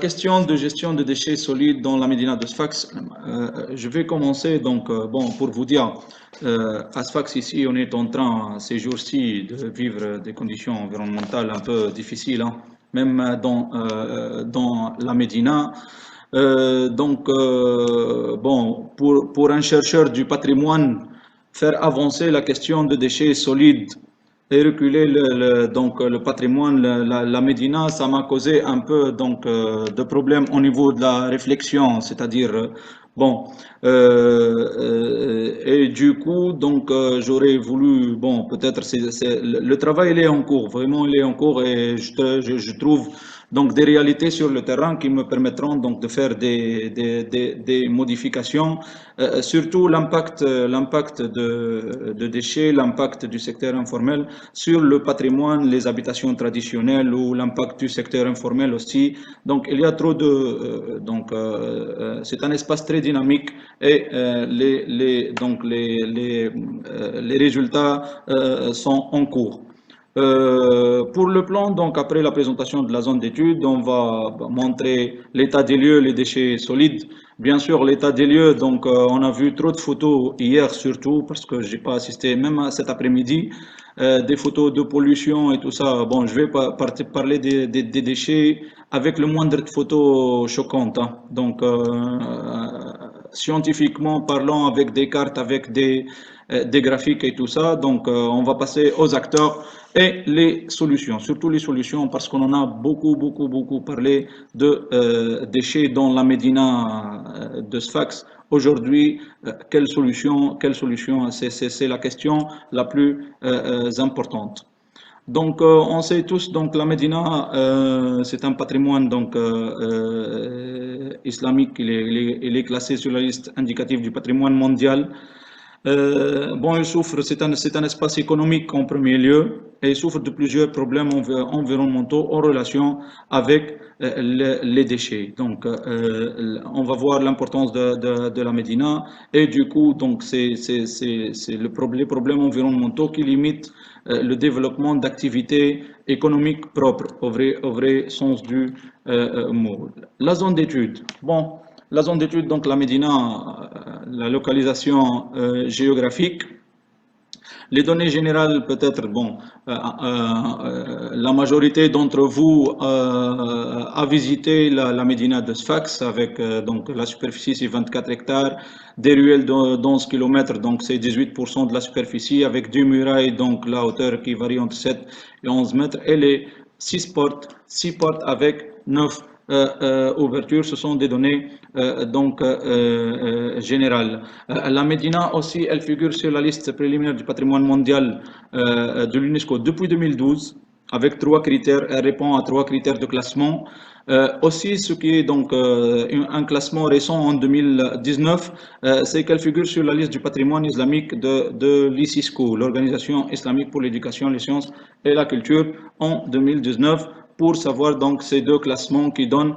question de gestion de déchets solides dans la médina de Sfax, je vais commencer donc bon pour vous dire à Sfax ici on est en train ces jours-ci de vivre des conditions environnementales un peu difficiles, hein, même dans la médina. Bon pour un chercheur du patrimoine, faire avancer la question de déchets solides et reculer le patrimoine, la médina, ça m'a causé un peu de problèmes au niveau de la réflexion, c'est-à-dire bon et du coup j'aurais voulu bon peut-être le travail il est en cours, vraiment il est en cours et je trouve donc des réalités sur le terrain qui me permettront donc de faire des modifications, surtout l'impact de déchets, l'impact du secteur informel sur le patrimoine, les habitations traditionnelles ou l'impact du secteur informel aussi. Donc il y a trop de c'est un espace très dynamique et les résultats sont en cours. Pour le plan, donc après la présentation de la zone d'étude, on va montrer l'état des lieux, les déchets solides. Bien sûr, l'état des lieux, donc on a vu trop de photos hier surtout parce que j'ai pas assisté même à cet après-midi, des photos de pollution et tout ça. Bon, je vais parler des déchets avec le moindre de photos choquantes, hein. Donc scientifiquement parlant, avec des cartes, avec des graphiques et tout ça. Donc on va passer aux acteurs et les solutions, surtout les solutions parce qu'on en a beaucoup parlé de déchets dans la médina de Sfax. Aujourd'hui, quelle solution, c'est la question la plus importante. Donc, on sait tous, donc la Médina, c'est un patrimoine islamique. Il est classé sur la liste indicative du patrimoine mondial. Bon, il souffre, c'est un espace économique en premier lieu, et il souffre de plusieurs problèmes environnementaux en relation avec les déchets. Donc, on va voir l'importance de la Médina, et du coup, donc, c'est les problèmes environnementaux qui limitent le développement d'activités économiques propres, au vrai sens du mot. La zone d'étude. Bon, la zone d'étude, donc la Médina, la localisation géographique. Les données générales, peut-être, bon, la majorité d'entre vous a visité la Médina de Sfax avec donc la superficie, c'est 24 hectares, des ruelles d'11 km, donc c'est 18% de la superficie, avec deux murailles, donc la hauteur qui varie entre 7 et 11 mètres, et les 6 portes avec 9 ouvertures, ce sont des données générales. La Médina aussi, elle figure sur la liste préliminaire du patrimoine mondial de l'UNESCO depuis 2012, avec 3 critères, elle répond à 3 critères de classement. Aussi, ce qui est donc un classement récent en 2019, c'est qu'elle figure sur la liste du patrimoine islamique de l'ISISCO, l'Organisation islamique pour l'éducation, les sciences et la culture, en 2019, pour savoir donc ces deux classements qui donnent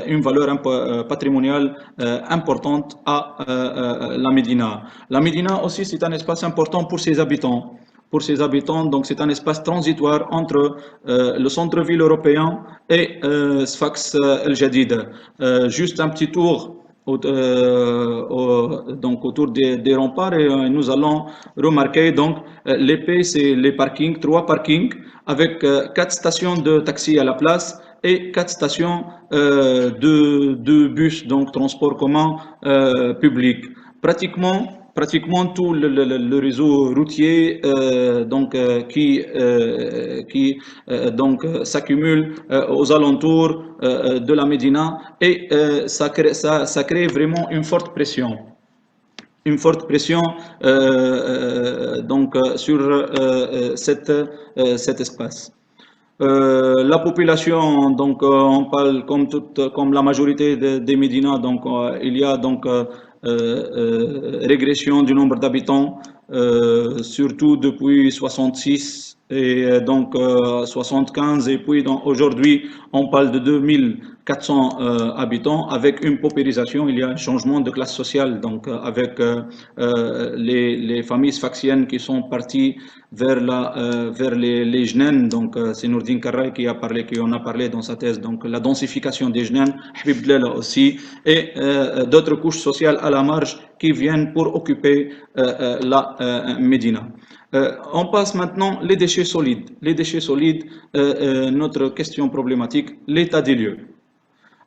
une valeur patrimoniale importante à la Médina. La Médina aussi, c'est un espace important pour ses habitants. Pour ses habitants, donc c'est un espace transitoire entre le centre-ville européen et Sfax El Jadid. Juste un petit tour donc autour des remparts et nous allons remarquer donc l'épée, c'est les parkings, 3 parkings avec 4 stations de taxi à la place et 4 stations de bus, donc transport commun public. Pratiquement tout le réseau routier qui s'accumule aux alentours de la Médina et ça crée vraiment une forte pression. Une forte pression sur cet espace. La population, donc on parle comme la majorité des Médinas, donc il y a donc régression du nombre d'habitants, surtout depuis 66 et donc 75, et puis aujourd'hui on parle de 2400 habitants avec une paupérisation. Il y a un changement de classe sociale, donc avec les familles sfaxiennes qui sont parties vers les Jnen. Donc c'est Nourdine Karray qui en a parlé dans sa thèse. Donc la densification des Jnen, Habib Blela aussi, et d'autres couches sociales à la marge qui viennent pour occuper la Médina. On passe maintenant les déchets solides. Les déchets solides, notre question problématique, l'état des lieux.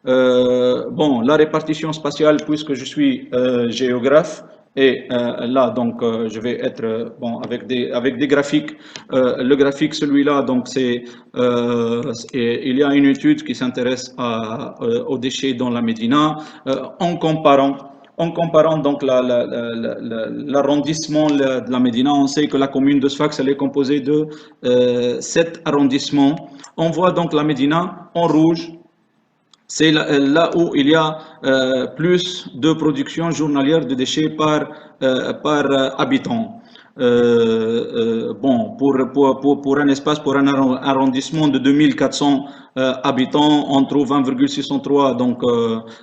Bon, la répartition spatiale, puisque je suis géographe, et là, donc, je vais être bon avec des graphiques. Le graphique, celui-là, donc, il y a une étude qui s'intéresse aux déchets dans la Médina, en comparant donc l'arrondissement de la Médina. On sait que la commune de Sfax, elle est composée de 7 arrondissements. On voit donc la Médina en rouge. C'est là où il y a plus de production journalière de déchets par habitant. Bon, pour un espace, pour un arrondissement de 2400 habitants, on trouve 1,603, donc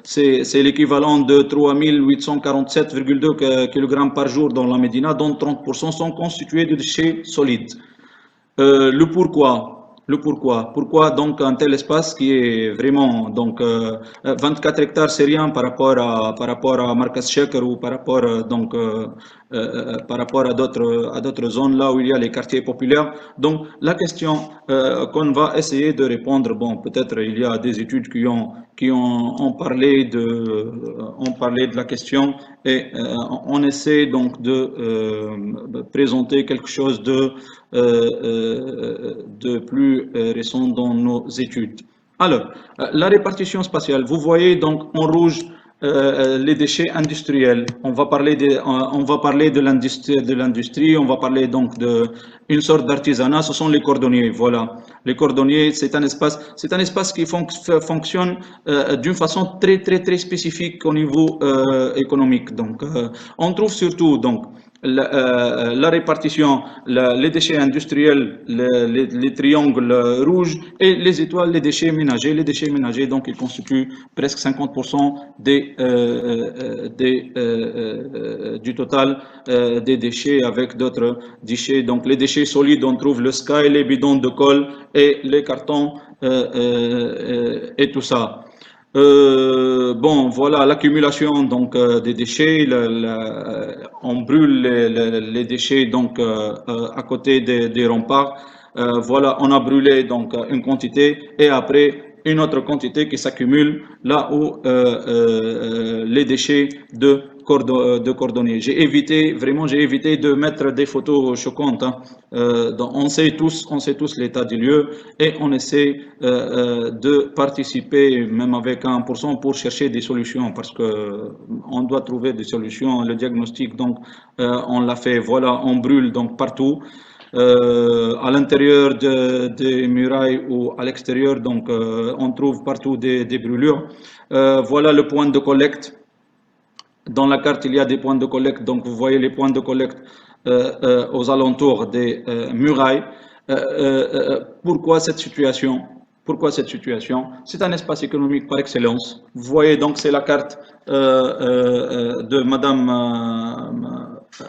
c'est l'équivalent de 3847,2 kg par jour dans la Médina, dont 30% sont constitués de déchets solides. Le pourquoi? Le pourquoi? Pourquoi donc un tel espace qui est vraiment donc 24 hectares, c'est rien par rapport à Marcas Sheker ou par rapport à d'autres zones là où il y a les quartiers populaires. Donc la question qu'on va essayer de répondre, bon, peut-être il y a des études ont parlé de la question, et on essaie donc de présenter quelque chose de plus récent dans nos études. Alors, la répartition spatiale, vous voyez donc en rouge les déchets industriels. On va parler de l'industrie, on va parler donc d'une sorte d'artisanat. Ce sont les cordonniers. Voilà, les cordonniers, c'est un espace qui fonctionne d'une façon très spécifique au niveau économique. Donc, on trouve surtout donc la répartition, les déchets industriels, les triangles rouges, et les étoiles, les déchets ménagers. Les déchets ménagers, donc, ils constituent presque 50% du total des déchets, avec d'autres déchets. Donc les déchets solides, on trouve le sky, les bidons de colle et les cartons et tout ça. Bon, voilà l'accumulation donc des déchets. On brûle les déchets donc à côté des remparts. Voilà, on a brûlé donc une quantité, et après une autre quantité qui s'accumule là où les déchets de cordonnier. J'ai évité de mettre des photos choquantes. Hein. On sait tous l'état du lieu, et on essaie de participer, même avec 1%, pour chercher des solutions, parce que on doit trouver des solutions. Le diagnostic, donc, on l'a fait. Voilà, on brûle donc partout. À l'intérieur des murailles ou à l'extérieur, donc on trouve partout des brûlures. Voilà le point de collecte. Dans la carte, il y a des points de collecte, donc vous voyez les points de collecte aux alentours des murailles. Pourquoi cette situation? Pourquoi cette situation? C'est un espace économique par excellence. Vous voyez donc, c'est la carte de Madame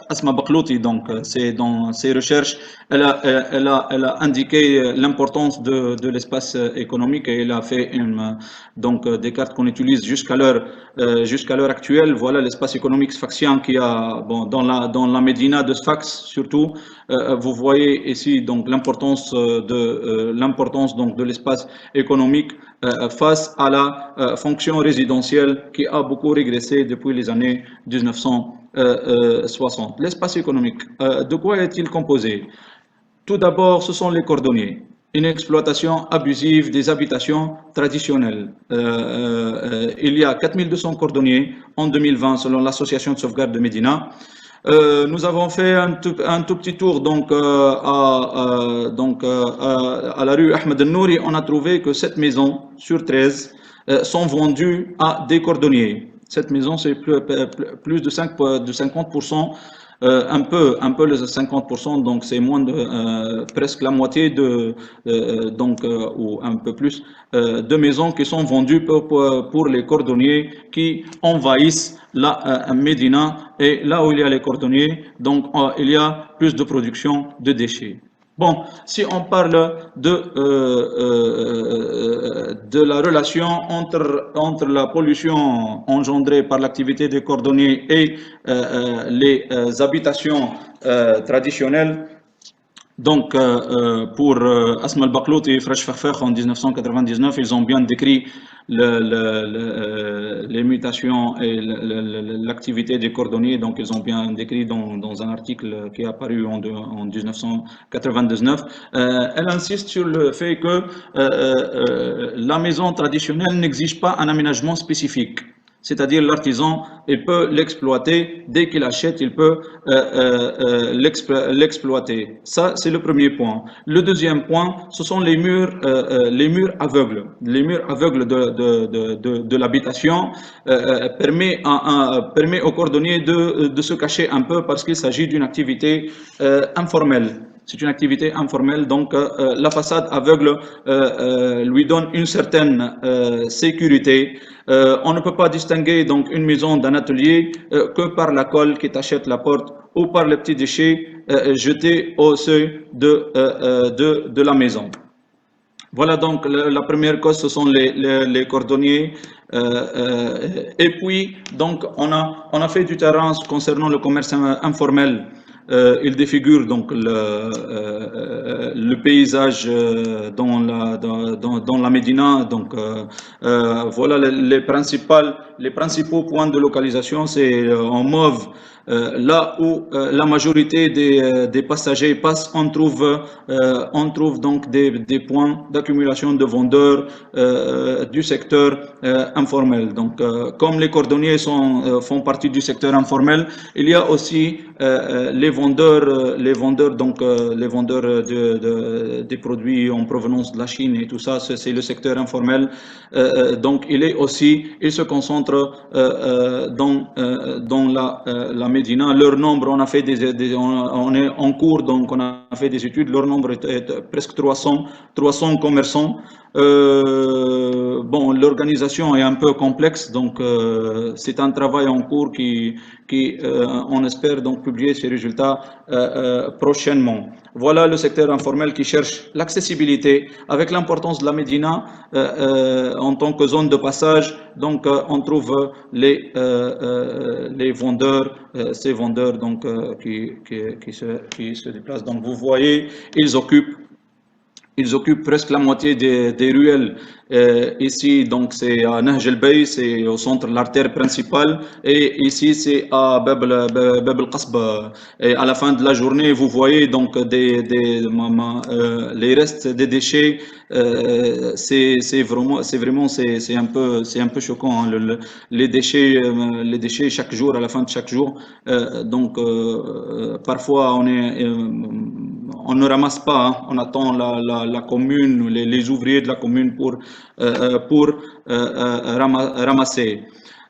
Asma Baklouti. Donc c'est dans ses recherches, elle a indiqué l'importance de l'espace économique, et elle a fait donc des cartes qu'on utilise jusqu'à l'heure actuelle. Voilà l'espace économique sfaxien qui a, bon, dans la Médina de Sfax surtout. Vous voyez ici donc l'importance donc de l'espace économique face à la fonction résidentielle qui a beaucoup régressé depuis les années 1960. L'espace économique, de quoi est-il composé? Tout d'abord, ce sont les cordonniers. Une exploitation abusive des habitations traditionnelles. Il y a 4200 cordonniers en 2020 selon l'association de sauvegarde de Médina. Nous avons fait un tout petit tour donc, à la rue Ahmed El-Nouri. On a trouvé que 7 maisons sur 13 sont vendues à des cordonniers. Cette maison, c'est plus de 50% un peu les 50%, donc c'est moins de presque la moitié ou un peu plus de maisons qui sont vendues pour les cordonniers qui envahissent la Médina, et là où il y a les cordonniers, donc il y a plus de production de déchets. Bon, si on parle de la relation entre la pollution engendrée par l'activité des cordonniers et les habitations traditionnelles, donc, pour Asma al-Baklout et Fresh Farfakh en 1999, ils ont bien décrit les mutations et l'activité des cordonniers. Donc, ils ont bien décrit dans un article qui est apparu en 1999. Elle insiste sur le fait que la maison traditionnelle n'exige pas un aménagement spécifique. C'est-à-dire l'artisan, il peut l'exploiter, dès qu'il achète, il peut l'exploiter. Ça, c'est le premier point. Le deuxième point, ce sont les murs aveugles. Les murs aveugles de l'habitation permet aux cordonniers de se cacher un peu parce qu'il s'agit d'une activité informelle. C'est une activité informelle, donc la façade aveugle lui donne une certaine sécurité. On ne peut pas distinguer donc une maison d'un atelier que par la colle qui t'achète la porte ou par les petits déchets jetés au seuil de la maison. Voilà donc la première cause, ce sont les cordonniers. Et puis donc on a fait du terrain concernant le commerce informel. Il défigure donc le paysage dans la Médina. Donc voilà les principaux points de localisation, c'est en mauve. Là où la majorité des passagers passent, on trouve donc des points d'accumulation de vendeurs du secteur informel. Donc, comme les cordonniers font partie du secteur informel, il y a aussi les vendeurs des produits en provenance de la Chine et tout ça. C'est le secteur informel. Donc, il se concentre dans la Médina. Leur nombre, on est en cours, donc on a fait des études. Leur nombre est presque 300 commerçants. Bon, l'organisation est un peu complexe, donc c'est un travail en cours qui on espère donc publier ses résultats prochainement. Voilà le secteur informel qui cherche l'accessibilité avec l'importance de la Médina en tant que zone de passage. Donc on trouve les vendeurs, ces vendeurs donc qui se déplacent. Donc vous voyez, ils occupent presque la moitié des ruelles. Ici, donc, c'est à Nahj el-Bey, c'est au centre de l'artère principale. Et ici, c'est à Bab el-Qasba. Et à la fin de la journée, vous voyez donc les restes des déchets. C'est un peu choquant, hein, les déchets chaque jour, à la fin de chaque jour. Donc, parfois, on ne ramasse pas, hein, on attend la commune, les ouvriers de la commune pour ramasser.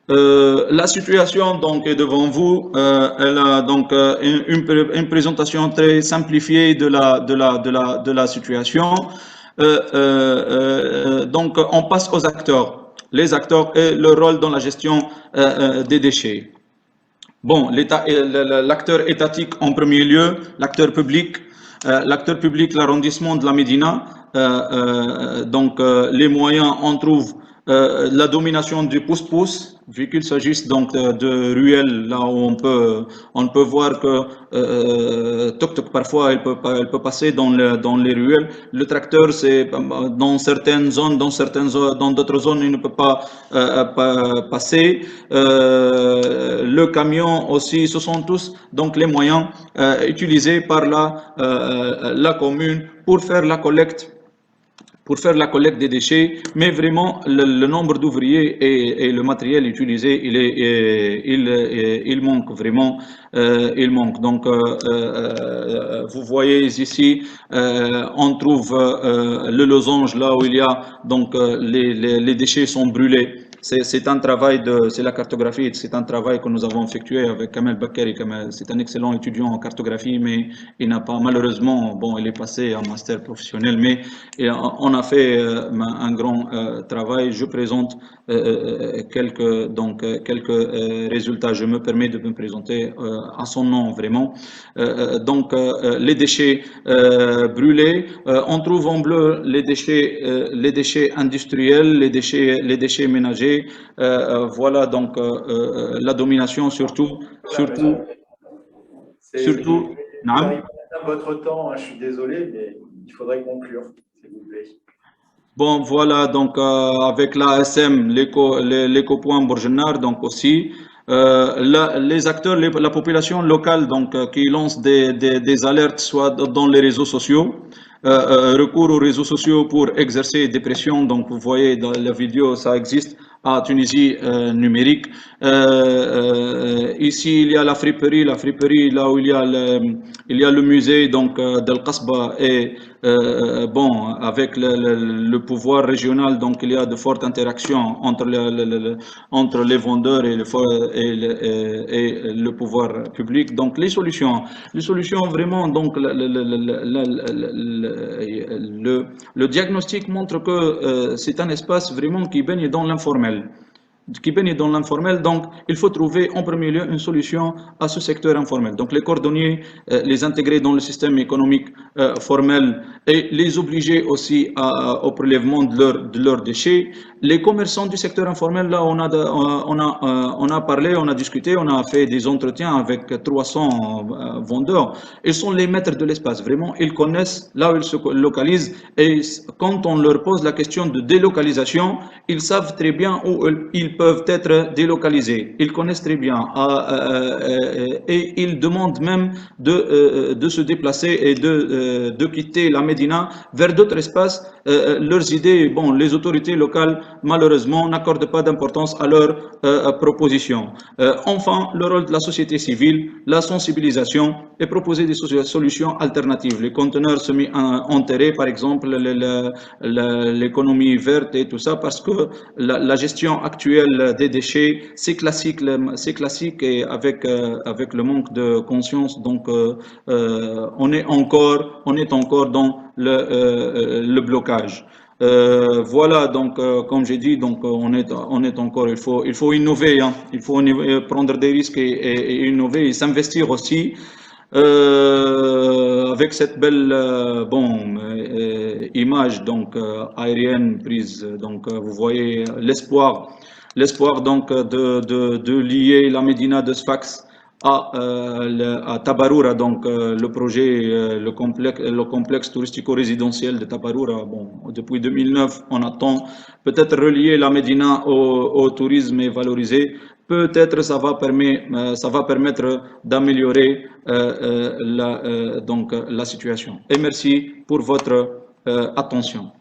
La situation donc est devant vous. Elle a donc une présentation très simplifiée de la situation. Donc on passe aux acteurs. Les acteurs et leur rôle dans la gestion des déchets. Bon, l'acteur étatique en premier lieu, l'acteur public. L'acteur public, l'arrondissement de la Médina, donc les moyens, on trouve la domination du pouce-pouce, vu qu'il s'agisse donc de ruelles, là où on peut voir que Tok-Tok parfois elle peut passer dans les ruelles. Le tracteur, c'est dans certaines zones, dans d'autres zones, il ne peut pas passer. Le camion aussi, ce sont tous donc les moyens utilisés par la commune pour faire la collecte des déchets, mais vraiment le nombre d'ouvriers et le matériel utilisé, il manque vraiment, il manque. Donc, vous voyez ici, on trouve le losange là où il y a donc les déchets sont brûlés. c'est un travail c'est la cartographie, c'est un travail que nous avons effectué avec Kamel Bakari. C'est un excellent étudiant en cartographie, mais il n'a pas, malheureusement, bon, il est passé en master professionnel, mais on a fait un grand travail. Je présente quelques résultats. Je me permets de me présenter à son nom, vraiment. Les déchets brûlés, on trouve en bleu les déchets industriels, les déchets ménagers. Voilà donc la domination Voilà, surtout, monsieur. surtout. J'arrive Naam. pas à votre temps, hein, je suis désolé, mais il faudrait conclure, s'il vous plaît. Bon, voilà, donc avec l'ASM, l'éco-point Bourgenar, donc aussi, les acteurs, la population locale, donc qui lance des alertes, soit dans les réseaux sociaux, recours aux réseaux sociaux pour exercer des pressions. Donc, vous voyez dans la vidéo, ça existe à Tunisie numérique. Ici, il y a la friperie là où il y a le musée donc d'Al Qasba et bon, avec le pouvoir régional, donc il y a de fortes interactions entre les vendeurs et le pouvoir public. Donc les solutions vraiment, donc le diagnostic montre que c'est un espace vraiment qui baigne dans l'informel qui baigne dans l'informel. Donc, il faut trouver en premier lieu une solution à ce secteur informel. Donc, les cordonniers, les intégrer dans le système économique formel et les obliger aussi au prélèvement de leurs déchets. Les commerçants du secteur informel, là, on a parlé, on a discuté, on a fait des entretiens avec 300 vendeurs. Ils sont les maîtres de l'espace. Vraiment, ils connaissent là où ils se localisent. Et quand on leur pose la question de délocalisation, ils savent très bien où ils peuvent être délocalisés. Ils connaissent très bien et ils demandent même de se déplacer et de quitter la Médina vers d'autres espaces. Leurs idées, bon, les autorités locales, malheureusement, n'accordent pas d'importance à leurs propositions. Enfin, le rôle de la société civile, la sensibilisation et proposer des solutions alternatives. Les conteneurs semi-enterrés, par exemple, l'économie verte et tout ça, parce que la gestion actuelle des déchets, c'est classique et avec le manque de conscience, donc on est encore dans le blocage. Voilà, donc comme j'ai dit, donc on est encore, il faut innover, hein, il faut prendre des risques et innover et s'investir aussi. Avec cette belle image donc aérienne prise, donc vous voyez l'espoir donc de lier la Médina de Sfax à Tabaroura, donc le projet, le complexe touristico-résidentiel de Tabaroura. Bon, depuis 2009, on attend peut-être relier la Médina au tourisme et valoriser. Peut-être ça va permettre d'améliorer donc la situation. Et merci pour votre attention.